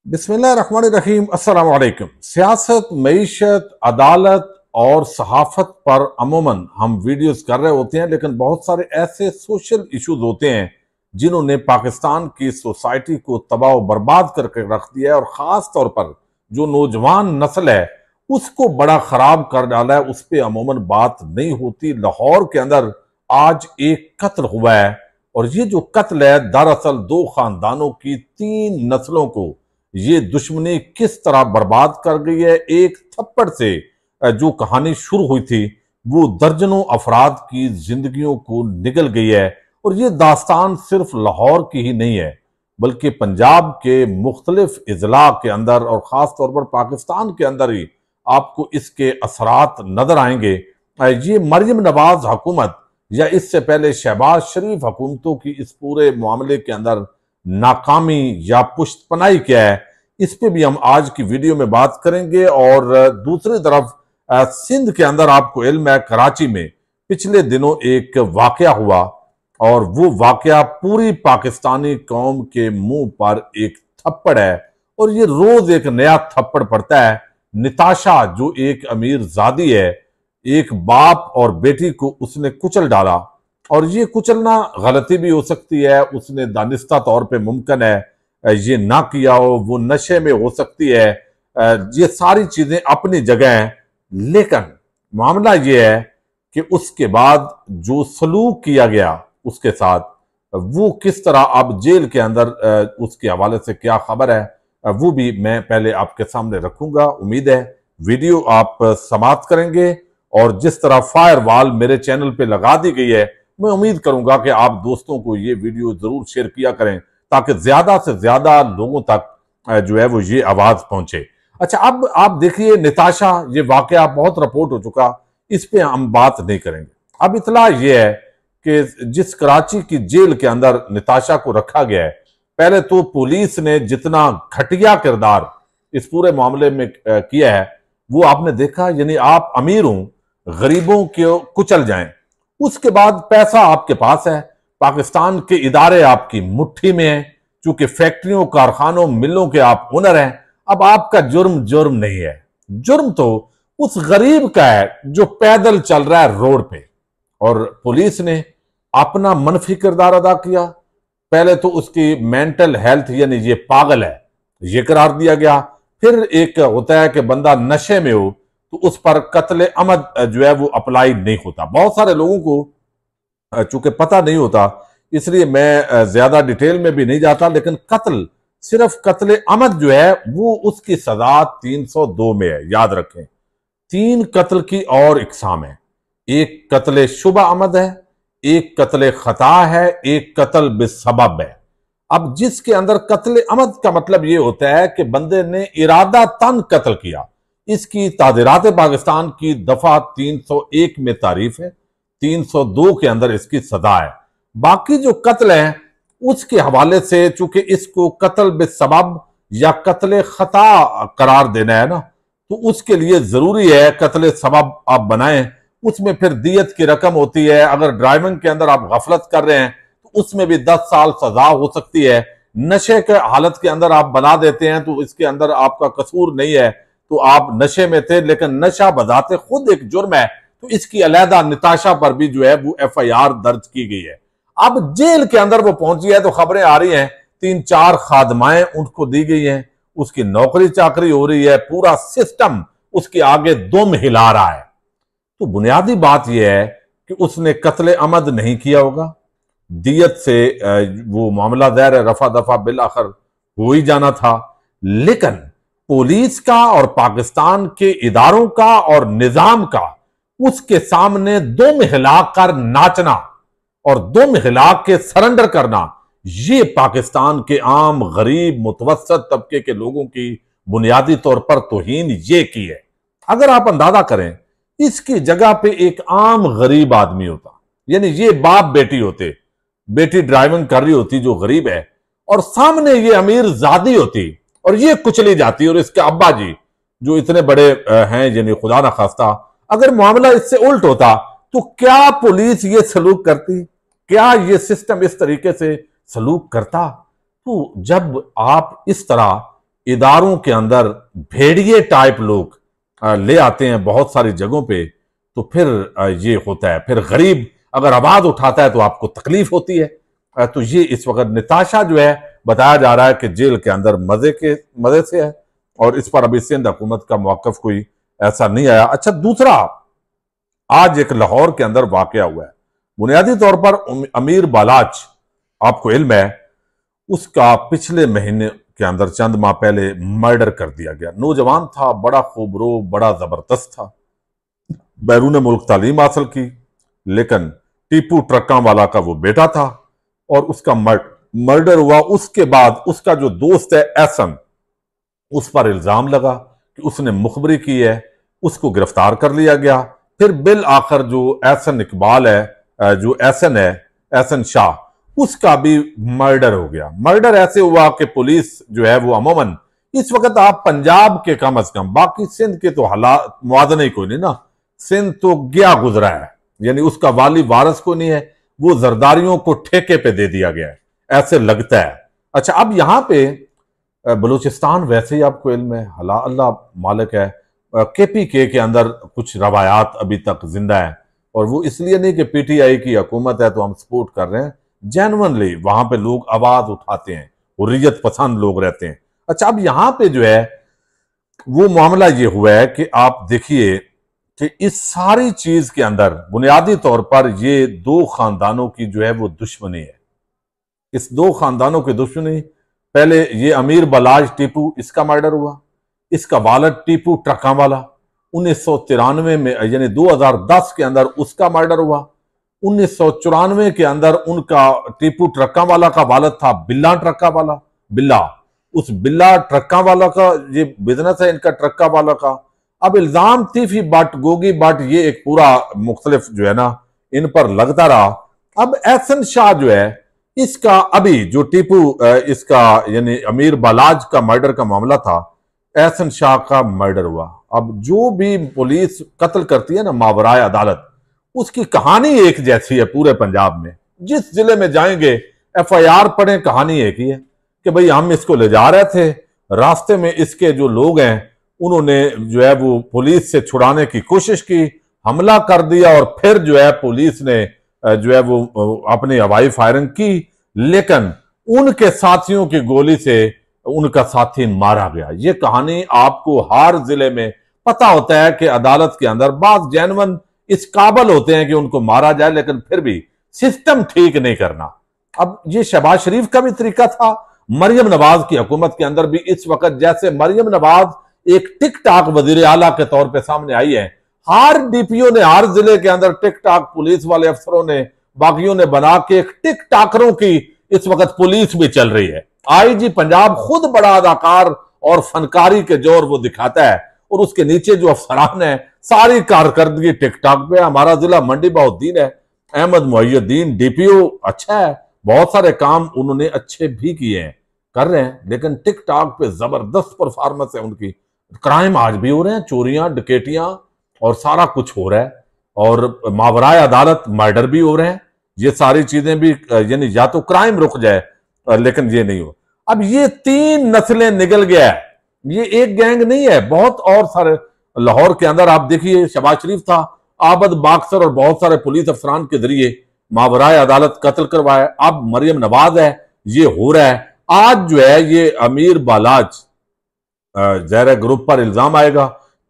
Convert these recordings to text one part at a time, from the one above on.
बिस्मिल्लाहिर्रहमानिर्रहीम। अस्सलाम वालेकुम। सियासत, मईशत, अदालत और सहाफत पर अमूमन हम वीडियोस कर रहे होते हैं, लेकिन बहुत सारे ऐसे सोशल इश्यूज होते हैं जिन्होंने पाकिस्तान की सोसाइटी को तबाह बर्बाद करके रख दिया है और ख़ास तौर पर जो नौजवान नस्ल है उसको बड़ा ख़राब कर डाला है। उस पर अमूमन बात नहीं होती। लाहौर के अंदर आज एक कत्ल हुआ है और ये जो कत्ल है दरअसल दो खानदानों की 3 नस्लों को ये दुश्मनी किस तरह बर्बाद कर गई है। एक थप्पड़ से जो कहानी शुरू हुई थी वो दर्जनों अफराद की जिंदगियों को निगल गई है। और ये दास्तान सिर्फ लाहौर की ही नहीं है बल्कि पंजाब के मुख्तलिफ इजला के अंदर और ख़ास तौर पर पाकिस्तान के अंदर ही आपको इसके असरात नजर आएंगे। ये मरियम नवाज हुकूमत या इससे पहले शहबाज शरीफ हुकूमतों की इस पूरे मामले के अंदर नाकामी या पुष्टपनाही क्या है, इस पे भी हम आज की वीडियो में बात करेंगे। और दूसरी तरफ सिंध के अंदर आपको इल्म है कराची में पिछले दिनों एक वाकया हुआ और वो वाकया पूरी पाकिस्तानी कौम के मुंह पर एक थप्पड़ है और ये रोज एक नया थप्पड़ पड़ता है। निताशा जो एक अमीर जादी है, एक बाप और बेटी को उसने कुचल डाला और ये कुचलना गलती भी हो सकती है, उसने दानिस्ता तौर पे मुमकिन है ये ना किया हो, वो नशे में हो सकती है, ये सारी चीजें अपनी जगह हैं। लेकिन मामला ये है कि उसके बाद जो सलूक किया गया उसके साथ वो किस तरह अब जेल के अंदर उसके हवाले से क्या खबर है वो भी मैं पहले आपके सामने रखूंगा। उम्मीद है वीडियो आप समाप्त करेंगे और जिस तरह फायर वॉल मेरे चैनल पे लगा दी गई है मैं उम्मीद करूंगा कि आप दोस्तों को ये वीडियो जरूर शेयर किया करें ताकि ज्यादा से ज्यादा लोगों तक जो है वो ये आवाज पहुंचे। अच्छा, अब आप देखिए निताशा, ये वाकया बहुत रिपोर्ट हो चुका, इस पे हम बात नहीं करेंगे। अब इतला ये है कि जिस कराची की जेल के अंदर निताशा को रखा गया है, पहले तो पुलिस ने जितना घटिया किरदार इस पूरे मामले में किया है वो आपने देखा। यानी आप अमीर हो, गरीबों के कुचल जाएं, उसके बाद पैसा आपके पास है, पाकिस्तान के इदारे आपकी मुट्ठी में हैं, चूंकि फैक्ट्रियों, कारखानों, मिलों के आप ओनर हैं। अब आपका जुर्म नहीं है, जुर्म तो उस गरीब का है जो पैदल चल रहा है रोड पे। और पुलिस ने अपना मनफी किरदार अदा किया। पहले तो उसकी मेंटल हेल्थ यानी ये पागल है ये करार दिया गया। फिर एक होता है कि बंदा नशे में हो तो उस पर कत्ले अमद जो है वो अप्लाई नहीं होता। बहुत सारे लोगों को चूंकि पता नहीं होता इसलिए मैं ज्यादा डिटेल में भी नहीं जाता, लेकिन कत्ल, सिर्फ कत्ले अमद जो है वो उसकी सजा 302 में है। याद रखें, 3 कत्ल की और इकसाम है। एक कत्ले शुबा अमद है, एक कत्ले खता है, एक कत्ल बेसबब है। अब जिसके अंदर कत्ले अमद का मतलब ये होता है कि बंदे ने इरादा तन कत्ल किया, इसकी तादीरात पाकिस्तान की दफा 301 में तारीफ है, 302 के अंदर इसकी सजा है। बाकी जो कत्ल है उसके हवाले से चूंकि इसको कत्ल बेसबब या कत्ले खता करार देना है ना, तो उसके लिए जरूरी है कत्ले सबब आप बनाएं। उसमें फिर दियत की रकम होती है। अगर ड्राइविंग के अंदर आप गफलत कर रहे हैं तो उसमें भी 10 साल सजा हो सकती है। नशे के हालत के अंदर आप बना देते हैं तो इसके अंदर आपका कसूर नहीं है, तो आप नशे में थे, लेकिन नशा बजाते खुद एक जुर्म है, तो इसकी अलहदा निताशा पर भी जो है वो FIR दर्ज की गई है। अब जेल के अंदर वो पहुंची है तो खबरें आ रही हैं 3-4 खादमाएं उनको दी गई हैं, उसकी नौकरी चाकरी हो रही है, पूरा सिस्टम उसके आगे दुम हिला रहा है। तो बुनियादी बात यह है कि उसने कत्ले अमद नहीं किया होगा, दियत से वो मामला दायर है, रफा दफा बिल आखिर हो ही जाना था। लेकिन पुलिस का और पाकिस्तान के इदारों का और निजाम का उसके सामने दुम हिलाकर नाचना और दुम हिला के सरेंडर करना, ये पाकिस्तान के आम गरीब मुतवसत तबके के लोगों की बुनियादी तौर पर तौहीन ये की है। अगर आप अंदाजा करें इसकी जगह पे एक आम गरीब आदमी होता, यानी ये बाप बेटी होते, बेटी ड्राइविंग कर रही होती जो गरीब है और सामने ये अमीर जादी होती और ये कुचली जाती, और इसके अब्बा जी जो इतने बड़े हैं यानी खुदा ना खास्ता अगर मामला इससे उल्ट होता तो क्या पुलिस ये सलूक करती, क्या ये सिस्टम इस तरीके से सलूक करता? तो जब आप इस तरह इदारों के अंदर भेड़िए टाइप लोग ले आते हैं बहुत सारी जगहों पे, तो फिर ये होता है। फिर गरीब अगर आवाज उठाता है तो आपको तकलीफ होती है। तो ये इस वक्त निताशा जो है बताया जा रहा है कि जेल के अंदर मजे से है, और इस पर अभी सिंध हुकूमत का मौकफ कोई ऐसा नहीं आया। अच्छा, दूसरा, आज एक लाहौर के अंदर वाकया हुआ है। बुनियादी तौर पर अमीर बालाच, आपको इल्म है, उसका पिछले महीने के अंदर चंद माह पहले मर्डर कर दिया गया। नौजवान था, बड़ा खूबरो, बड़ा जबरदस्त था, बैरून मुल्क तालीम हासिल की, लेकिन टीपू ट्रक्का वाला का वो बेटा था और उसका मर्डर हुआ। उसके बाद उसका जो दोस्त है एहसन, उस पर इल्जाम लगा कि उसने मुखबरी की है, उसको गिरफ्तार कर लिया गया। फिर बिल आखिर जो एहसन इकबाल है, जो एहसन शाह, उसका भी मर्डर हो गया। मर्डर ऐसे हुआ कि पुलिस जो है वो अमूमन इस वक्त आप पंजाब के कम अज कम, बाकी सिंध के तो हालात मुआवजा ही कोई नहीं ना, सिंध तो गया गुजरा है, यानी उसका वाली वारस को नहीं है, वो जरदारियों को ठेके पे दे दिया गया है, ऐसे लगता है। अच्छा, अब यहां पे बलूचिस्तान वैसे ही आपको इल्म है, अल्लाह मालिक है, केपीके के अंदर कुछ रवायात अभी तक जिंदा है, और वो इसलिए नहीं कि पीटीआई की हुकूमत है तो हम सपोर्ट कर रहे हैं, जेन्युइनली वहां पे लोग आवाज उठाते हैं, हुर्रियत पसंद लोग रहते हैं। अच्छा, अब यहां पे जो है वो मामला ये हुआ है कि आप देखिए कि इस सारी चीज के अंदर बुनियादी तौर पर ये दो खानदानों की जो है वो दुश्मनी है। इस दो खानदानों की दुश्मनी, पहले ये अमीर बलाज टीपू, इसका मर्डर हुआ, इसका वालिद टीपू ट्रक्का वाला 1993 में यानी 2010 के अंदर उसका मर्डर हुआ। 1994 के अंदर उनका टीपू ट्रक्का वाला का वालिद था बिल्ला ट्रक्का वाला, बिल्ला, उस बिल्ला ट्रक्का वाला का ये बिजनेस है इनका, ट्रक्का वाला का। अब इल्जाम तीफी बट, गोगी बट, ये एक पूरा मुख्तलिफ जो है ना इन पर लगता रहा। अब एहसन शाह जो है, इसका अभी जो टीपू इसका यानी अमीर बालाज का मर्डर का मामला था, एहसन शाह का मर्डर हुआ। अब जो भी पुलिस कत्ल करती है ना मावराए अदालत, उसकी कहानी एक जैसी है पूरे पंजाब में। जिस जिले में जाएंगे FIR पढ़ें, कहानी एक ही है कि भाई हम इसको ले जा रहे थे, रास्ते में इसके जो लोग हैं उन्होंने जो है वो पुलिस से छुड़ाने की कोशिश की, हमला कर दिया, और फिर जो है पुलिस ने जो है वो अपनी हवाई फायरिंग की, लेकिन उनके साथियों की गोली से उनका साथी मारा गया। ये कहानी आपको हर जिले में पता होता है कि अदालत के अंदर बात जेन्युइन इस काबिल होते हैं कि उनको मारा जाए, लेकिन फिर भी सिस्टम ठीक नहीं करना। अब ये शहबाज शरीफ का भी तरीका था, मरियम नवाज की हुकूमत के अंदर भी इस वक्त जैसे मरियम नवाज एक टिक टाक वजीर आला के तौर पे सामने आई है, हर DPO ने हर जिले के अंदर टिक टाक पुलिस वाले अफसरों ने बाकियों ने बना के एक टिक टाकरों की इस वक्त पुलिस भी चल रही है। IG पंजाब खुद बड़ा अदाकार और फनकारी के जोर वो दिखाता है, और उसके नीचे जो अफसरान है सारी कारकर्दगी टिक टाक पे। हमारा जिला मंडी बहुद्दीन है, अहमद मुहियुद्दीन DPO अच्छा है, बहुत सारे काम उन्होंने अच्छे भी किए हैं, कर रहे हैं, लेकिन टिक टाक पे जबरदस्त परफॉर्मेंस है उनकी। क्राइम आज भी हो रहे हैं, चोरियां डकैतियां और सारा कुछ हो रहा है, और मावराए अदालत मर्डर भी हो रहे हैं। ये सारी चीजें भी यानी या तो क्राइम रुक जाए, लेकिन ये नहीं हो। अब ये 3 नस्लें निकल गया है, ये एक गैंग नहीं है, बहुत और सारे। लाहौर के अंदर आप देखिए शहबाज शरीफ था, आबद बाक्सर और बहुत सारे पुलिस अफसरान के जरिए मावराए अदालत कत्ल करवाया। अब मरियम नवाज है, ये हो रहा है। आज जो है ये अमीर बालाज जहरा ग्रुप पर इल्जाम आएगा,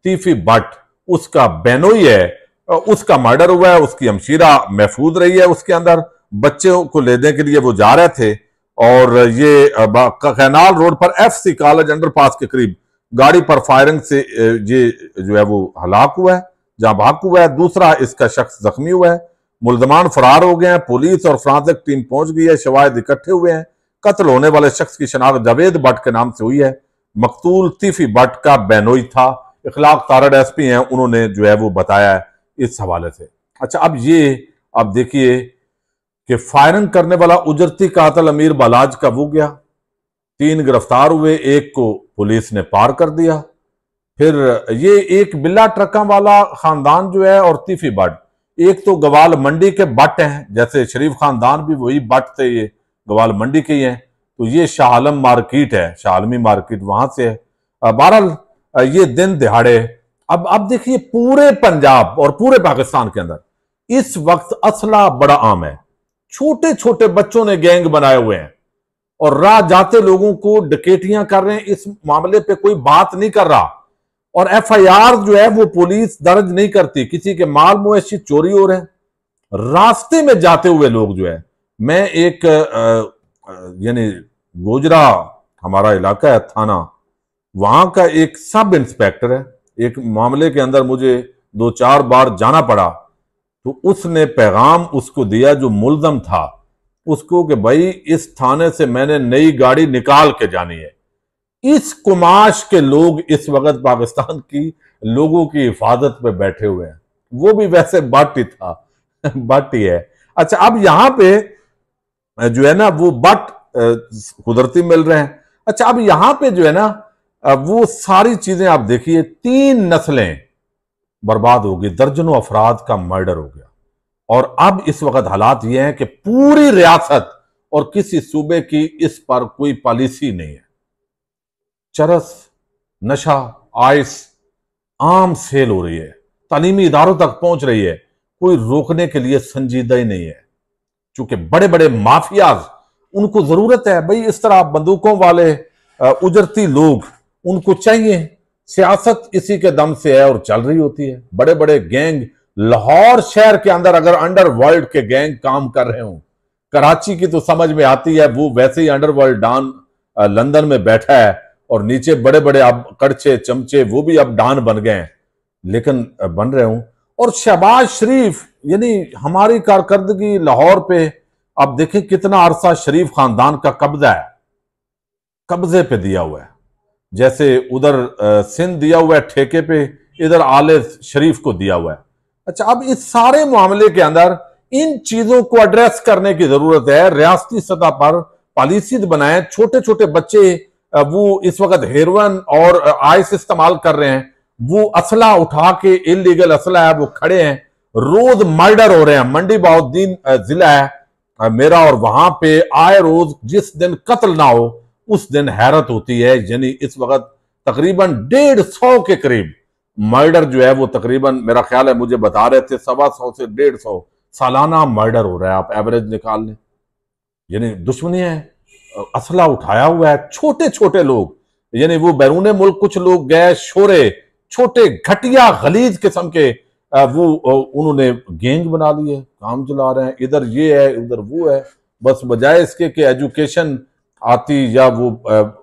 तीफी बट उसका बेनोई है, उसका मर्डर हुआ है, उसकी हमशीरा महफूज रही है, उसके अंदर बच्चों को लेने के लिए वो जा रहे थे, और ये कैनाल रोड पर FC कॉलेज अंडरपास के करीब गाड़ी पर फायरिंग से ये जो है वो हलाक हुआ है, जहां भाग हुआ है। दूसरा इसका शख्स जख्मी हुआ है, मुल्जमान फरार हो गए हैं, पुलिस और फ्रांसिक टीम पहुंच गई है, शवाहिद इकट्ठे हुए हैं। कत्ल होने वाले शख्स की शनाख्त जावेद बट के नाम से हुई है, मकतूल तीफी बट का बेनोई था। इखलाक तारड़ SP हैं, उन्होंने जो है वो बताया है इस हवाले से। अच्छा, अब ये आप देखिए कि फायरिंग करने वाला उजरती कातिल अमीर बालाज का वो गया, 3 गिरफ्तार हुए, एक को पुलिस ने पार कर दिया। फिर ये एक बिल्ला ट्रक्का वाला खानदान जो है और तीफी बट, एक तो गवाल मंडी के बट हैं, जैसे शरीफ खानदान भी वही बट थे, ये गवाल मंडी के ही हैं। तो ये शाह आलम मार्केट है, शाह आलमी मार्केट वहां से है। बहरहाल ये दिन दिहाड़े अब देखिए पूरे पंजाब और पूरे पाकिस्तान के अंदर इस वक्त असला बड़ा आम है। छोटे छोटे बच्चों ने गैंग बनाए हुए हैं और राह जाते लोगों को डकैतियां कर रहे हैं। इस मामले पे कोई बात नहीं कर रहा और एफआईआर जो है वो पुलिस दर्ज नहीं करती। किसी के माल मवेशी चोरी हो रहे हैं, रास्ते में जाते हुए लोग जो है, मैं एक यानी गोजरा हमारा इलाका है थाना, वहां का एक सब इंस्पेक्टर है, एक मामले के अंदर मुझे 2-4 बार जाना पड़ा, तो उसने पैगाम उसको दिया जो मुल्जम था उसको कि भाई इस थाने से मैंने नई गाड़ी निकाल के जानी है। इस कुमाश के लोग इस वक्त पाकिस्तान की लोगों की हिफाजत पे बैठे हुए हैं। वो भी वैसे बट ही था बट ही है। अच्छा, अब यहां पे जो है ना वो बट कुदरती मिल रहे हैं। अच्छा, अब यहां पे जो है ना वो सारी चीजें आप देखिए, 3 नस्लें बर्बाद हो गई, दर्जनों अफराद का मर्डर हो गया और अब इस वक्त हालात ये हैं कि पूरी रियासत और किसी सूबे की इस पर कोई पॉलिसी नहीं है। चरस, नशा, आइस आम सेल हो रही है, तालीमी इदारों तक पहुंच रही है, कोई रोकने के लिए संजीदा ही नहीं है। चूंकि बड़े बड़े माफियाज, उनको जरूरत है भाई इस तरह बंदूकों वाले उजरती लोग, उनको चाहिए। सियासत इसी के दम से है और चल रही होती है। बड़े बड़े गैंग लाहौर शहर के अंदर अगर अंडरवर्ल्ड के गैंग काम कर रहे हो, कराची की तो समझ में आती है, वो वैसे ही अंडरवर्ल्ड डॉन लंदन में बैठा है और नीचे बड़े बड़े अब कड़छे चमचे वो भी अब डॉन बन गए हैं, लेकिन बन रहे हूं। और शहबाज शरीफ, यानी हमारी कारकर्दगी लाहौर पे अब देखें कितना अरसा शरीफ खानदान का कब्जा है, कब्जे पे दिया हुआ है। जैसे उधर सिंध दिया हुआ है ठेके पे, इधर आले शरीफ को दिया हुआ है। अच्छा, अब इस सारे मामले के अंदर इन चीजों को एड्रेस करने की जरूरत है। रियासती सतह पर पॉलिसी बनाए। छोटे छोटे बच्चे वो इस वक्त हेरोइन और आइस इस्तेमाल कर रहे हैं, वो असला उठा के, इलीगल असला है, वो खड़े हैं, रोज मर्डर हो रहे हैं। मंडी बहाउद्दीन जिला है मेरा, और वहां पे आए रोज जिस दिन कत्ल ना हो उस दिन हैरत होती है। यानी इस वक्त तकरीबन 150 के करीब मर्डर जो है वो तकरीबन, मेरा ख्याल है मुझे बता रहे थे 125 से 150 सालाना मर्डर हो रहा है। आप एवरेज निकाल लें, यानी दुश्मनी है, असला उठाया हुआ है। छोटे छोटे लोग, यानी वो बैरून मुल्क कुछ लोग गए, शोरे छोटे घटिया गलीज किस्म के वो उन्होंने गैंग बना लिए, काम चला रहे हैं, इधर ये है उधर वो है। बस बजाय इसके कि एजुकेशन आती या वो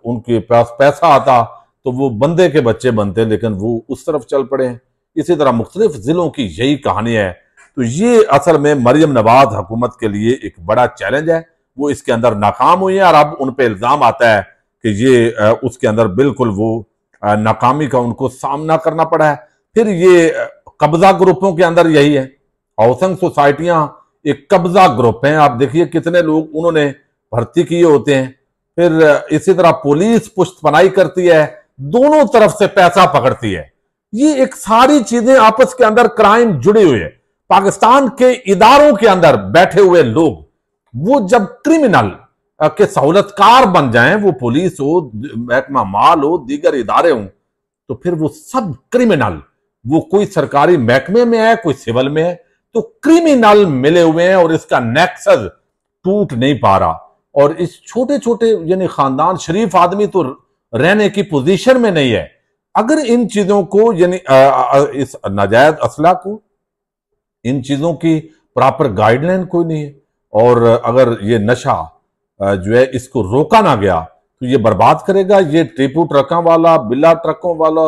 उनके पास पैसा आता तो वो बंदे के बच्चे बनते, लेकिन वो उस तरफ चल पड़े हैं। इसी तरह मुख्तलिफ जिलों की यही कहानी है। तो ये असल में मरियम नवाज हुकूमत के लिए एक बड़ा चैलेंज है। वो इसके अंदर नाकाम हुई है और अब उन पर इल्जाम आता है कि ये उसके अंदर बिल्कुल वो नाकामी का उनको सामना करना पड़ा है। फिर ये कब्जा ग्रुपों के अंदर यही है, हाउसिंग सोसाइटियां एक कब्जा ग्रुप हैं। आप देखिए कितने लोग उन्होंने भर्ती किए होते हैं। फिर इसी तरह पुलिस पुष्टपनाही करती है, दोनों तरफ से पैसा पकड़ती है। ये एक सारी चीजें आपस के अंदर क्राइम जुड़ी हुई है। पाकिस्तान के इदारों के अंदर बैठे हुए लोग, वो जब क्रिमिनल के सहूलतकार बन जाएं, वो पुलिस हो, महकमा माल हो, दीगर इदारे हों, तो फिर वो सब क्रिमिनल, वो कोई सरकारी महकमे में है, कोई सिविल में है, तो क्रिमिनल मिले हुए हैं और इसका नेक्सस टूट नहीं पा रहा। और इस छोटे छोटे यानी खानदान शरीफ आदमी तो रहने की पोजीशन में नहीं है। अगर इन चीजों को यानी इस नाजायज असला को, इन चीजों की प्रॉपर गाइडलाइन कोई नहीं है, और अगर ये नशा जो है इसको रोका ना गया तो ये बर्बाद करेगा। ये टीपू ट्रकों वाला, बिल्ला ट्रकों वाला,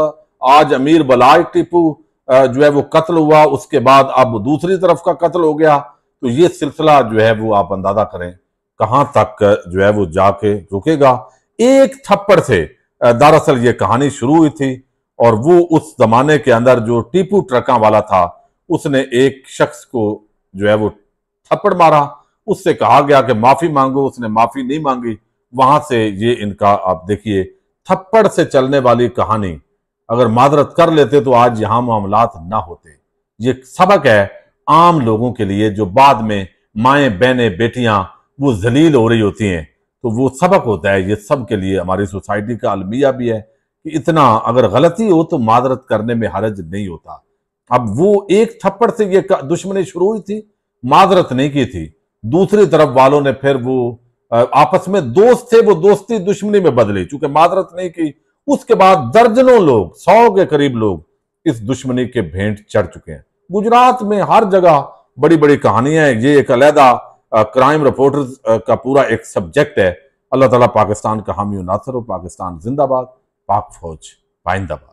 आज अमीर बलाय टीपू जो है वो कत्ल हुआ, उसके बाद अब दूसरी तरफ का कत्ल हो गया। तो ये सिलसिला जो है वो आप अंदाजा करें कहां तक जो है वो जाके रुकेगा। एक थप्पड़ से दरअसल ये कहानी शुरू हुई थी और वो उस जमाने के अंदर जो टीपू ट्रका वाला था उसने एक शख्स को जो है वो थप्पड़ मारा, उससे कहा गया कि माफी मांगो, उसने माफी नहीं मांगी। वहां से ये इनका आप देखिए थप्पड़ से चलने वाली कहानी, अगर मादरत कर लेते तो आज यहां मामलात ना होते। ये सबक है आम लोगों के लिए जो बाद में माएं बहनें बेटियां वो जलील हो रही होती हैं। तो वो सबक होता है ये सब के लिए, हमारी सोसाइटी का अलमिया भी है कि इतना अगर गलती हो तो मादरत करने में हरज नहीं होता। अब वो एक थप्पड़ से ये दुश्मनी शुरू हुई थी, मादरत नहीं की थी, दूसरी तरफ वालों ने फिर वो आपस में दोस्त थे, वो दोस्ती दुश्मनी में बदली, चूंकि मादरत नहीं की। उसके बाद दर्जनों लोग, 100 के करीब लोग इस दुश्मनी के भेंट चढ़ चुके हैं। गुजरात में हर जगह बड़ी बड़ी कहानियां हैं, ये एक अलहदा क्राइम रिपोर्टर्स का पूरा एक सब्जेक्ट है। अल्लाह ताला पाकिस्तान का हामी नासर हो। पाकिस्तान जिंदाबाद, पाक फौज पाइंदाबाद।